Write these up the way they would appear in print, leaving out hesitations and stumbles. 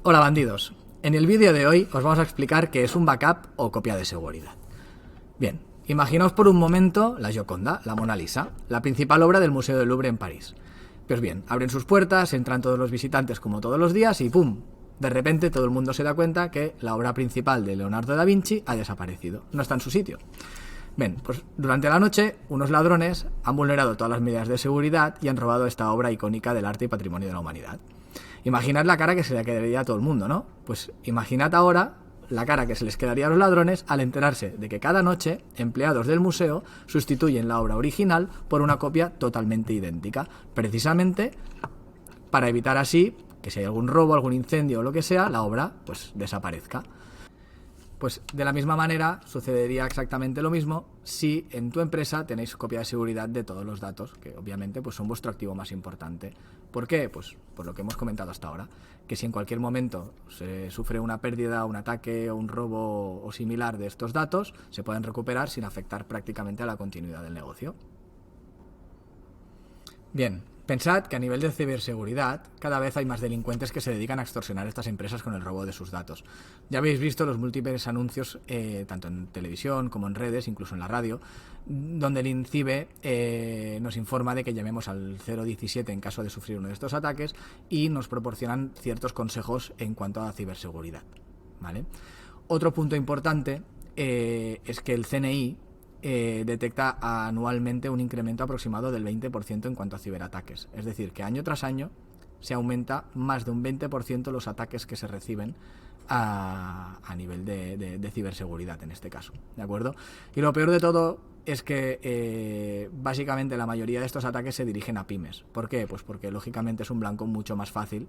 Hola bandidos, en el vídeo de hoy os vamos a explicar qué es un backup o copia de seguridad. Bien, imaginaos por un momento la Gioconda, la Mona Lisa, la principal obra del Museo del Louvre en París. Pues bien, abren sus puertas, entran todos los visitantes como todos los días y ¡pum! De repente todo el mundo se da cuenta que la obra principal de Leonardo da Vinci ha desaparecido, no está en su sitio. Bien, pues durante la noche unos ladrones han vulnerado todas las medidas de seguridad y han robado esta obra icónica del arte y patrimonio de la humanidad. Imaginad la cara que se le quedaría a todo el mundo, ¿no? Pues imaginad ahora la cara que se les quedaría a los ladrones al enterarse de que cada noche empleados del museo sustituyen la obra original por una copia totalmente idéntica, precisamente para evitar así que si hay algún robo, algún incendio o lo que sea, la obra pues desaparezca. Pues de la misma manera sucedería exactamente lo mismo si en tu empresa tenéis copia de seguridad de todos los datos, que obviamente pues son vuestro activo más importante. ¿Por qué? Pues por lo que hemos comentado hasta ahora, que si en cualquier momento se sufre una pérdida, un ataque o un robo o similar de estos datos, se pueden recuperar sin afectar prácticamente a la continuidad del negocio. Bien, pensad que a nivel de ciberseguridad cada vez hay más delincuentes que se dedican a extorsionar a estas empresas con el robo de sus datos. Ya habéis visto los múltiples anuncios, tanto en televisión como en redes, incluso en la radio, donde el INCIBE nos informa de que llamemos al 017 en caso de sufrir uno de estos ataques y nos proporcionan ciertos consejos en cuanto a ciberseguridad, ¿vale? Otro punto importante es que el CNI detecta anualmente un incremento aproximado del 20% en cuanto a ciberataques. Es decir, que año tras año se aumenta más de un 20% los ataques que se reciben a nivel de ciberseguridad en este caso, ¿de acuerdo? Y lo peor de todo es que básicamente la mayoría de estos ataques se dirigen a pymes. ¿Por qué? Pues porque lógicamente es un blanco mucho más fácil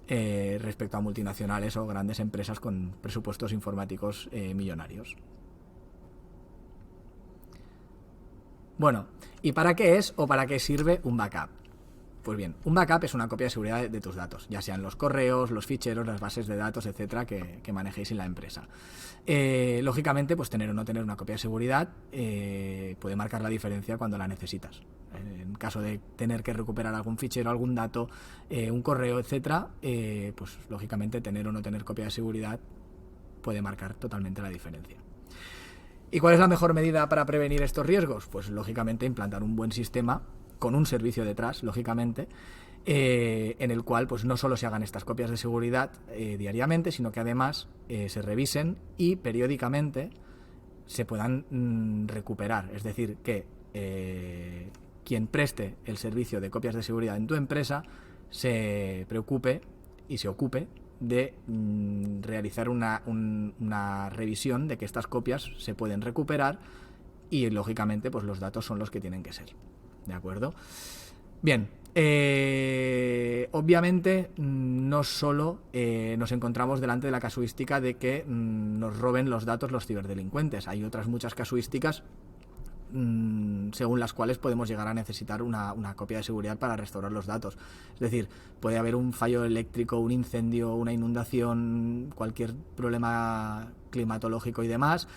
respecto a multinacionales o grandes empresas con presupuestos informáticos millonarios. Bueno, ¿y para qué es o para qué sirve un backup? Pues bien, un backup es una copia de seguridad de tus datos, ya sean los correos, los ficheros, las bases de datos, etcétera, que manejéis en la empresa. Lógicamente, pues tener o no tener una copia de seguridad puede marcar la diferencia cuando la necesitas. En caso de tener que recuperar algún fichero, algún dato, un correo, etcétera, pues lógicamente tener o no tener copia de seguridad puede marcar totalmente la diferencia. ¿Y cuál es la mejor medida para prevenir estos riesgos? Pues lógicamente implantar un buen sistema con un servicio detrás, lógicamente, en el cual pues no solo se hagan estas copias de seguridad diariamente, sino que además se revisen y periódicamente se puedan recuperar. Es decir, que quien preste el servicio de copias de seguridad en tu empresa se preocupe y se ocupe de realizar una revisión de que estas copias se pueden recuperar y lógicamente pues los datos son los que tienen que ser, ¿de acuerdo? Bien, obviamente no solo nos encontramos delante de la casuística de que nos roben los datos los ciberdelincuentes, hay otras muchas casuísticas según las cuales podemos llegar a necesitar una copia de seguridad para restaurar los datos. Es decir, puede haber un fallo eléctrico, un incendio, una inundación, cualquier problema climatológico y demás.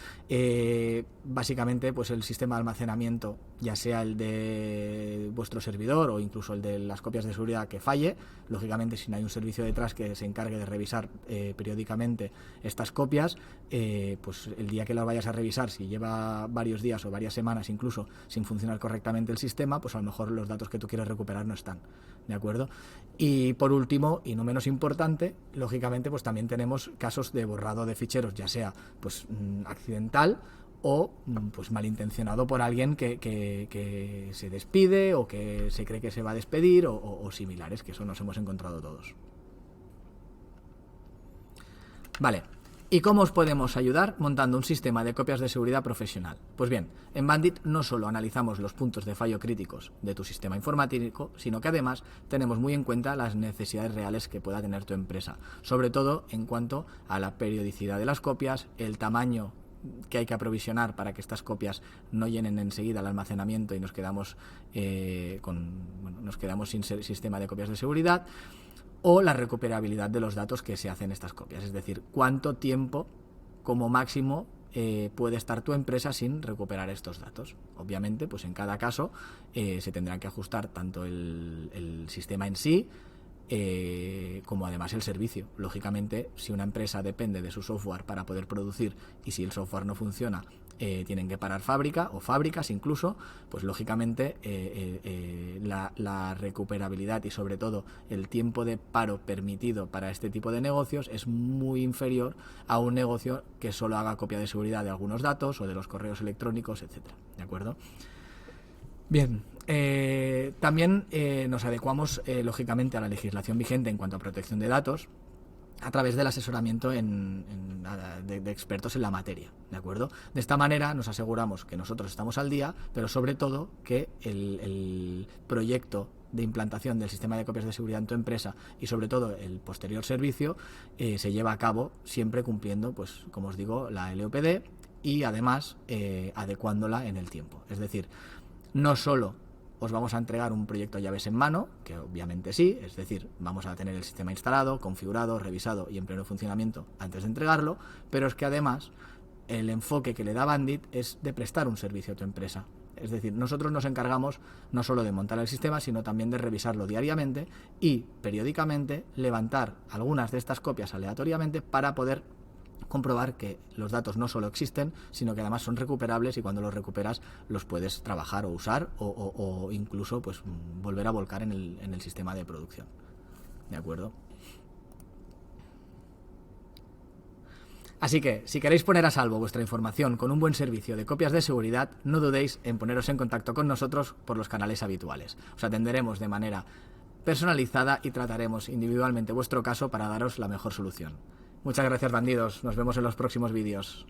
Básicamente, pues el sistema de almacenamiento, ya sea el de vuestro servidor o incluso el de las copias de seguridad que falle, lógicamente si no hay un servicio detrás que se encargue de revisar periódicamente estas copias, pues el día que las vayas a revisar, si lleva varios días o varias semanas incluso sin funcionar correctamente el sistema, pues a lo mejor los datos que tú quieres recuperar no están, ¿de acuerdo? Y por último, y no menos importante, lógicamente pues también tenemos casos de borrado de ficheros, ya sea pues accidental o pues malintencionado por alguien que se despide o que se cree que se va a despedir o similares, que eso nos hemos encontrado todos. Vale, ¿y cómo os podemos ayudar montando un sistema de copias de seguridad profesional? Pues bien, en Bandit no solo analizamos los puntos de fallo críticos de tu sistema informático, sino que además tenemos muy en cuenta las necesidades reales que pueda tener tu empresa, sobre todo en cuanto a la periodicidad de las copias, el tamaño que hay que aprovisionar para que estas copias no llenen enseguida el almacenamiento y nos quedamos sin sistema de copias de seguridad, o la recuperabilidad de los datos que se hacen estas copias, es decir, cuánto tiempo como máximo puede estar tu empresa sin recuperar estos datos. Obviamente, pues en cada caso se tendrán que ajustar tanto el sistema en sí, como además el servicio. Lógicamente, si una empresa depende de su software para poder producir y si el software no funciona, tienen que parar fábrica o fábricas incluso, pues lógicamente la recuperabilidad y sobre todo el tiempo de paro permitido para este tipo de negocios es muy inferior a un negocio que solo haga copia de seguridad de algunos datos o de los correos electrónicos, etcétera. ¿De acuerdo? Bien, también nos adecuamos lógicamente a la legislación vigente en cuanto a protección de datos a través del asesoramiento de expertos en la materia, ¿de acuerdo? De esta manera nos aseguramos que nosotros estamos al día, pero sobre todo que el proyecto de implantación del sistema de copias de seguridad en tu empresa y sobre todo el posterior servicio se lleva a cabo siempre cumpliendo, pues como os digo, la LOPD y además adecuándola en el tiempo. Es decir, no solo os vamos a entregar un proyecto llaves en mano, que obviamente sí, es decir, vamos a tener el sistema instalado, configurado, revisado y en pleno funcionamiento antes de entregarlo, pero es que además el enfoque que le da Bandit es de prestar un servicio a tu empresa. Es decir, nosotros nos encargamos no solo de montar el sistema, sino también de revisarlo diariamente y periódicamente levantar algunas de estas copias aleatoriamente para poder comprobar que los datos no solo existen, sino que además son recuperables y cuando los recuperas los puedes trabajar o usar o incluso pues volver a volcar en el sistema de producción. ¿De acuerdo? Así que, si queréis poner a salvo vuestra información con un buen servicio de copias de seguridad, no dudéis en poneros en contacto con nosotros por los canales habituales. Os atenderemos de manera personalizada y trataremos individualmente vuestro caso para daros la mejor solución. Muchas gracias, bandidos. Nos vemos en los próximos vídeos.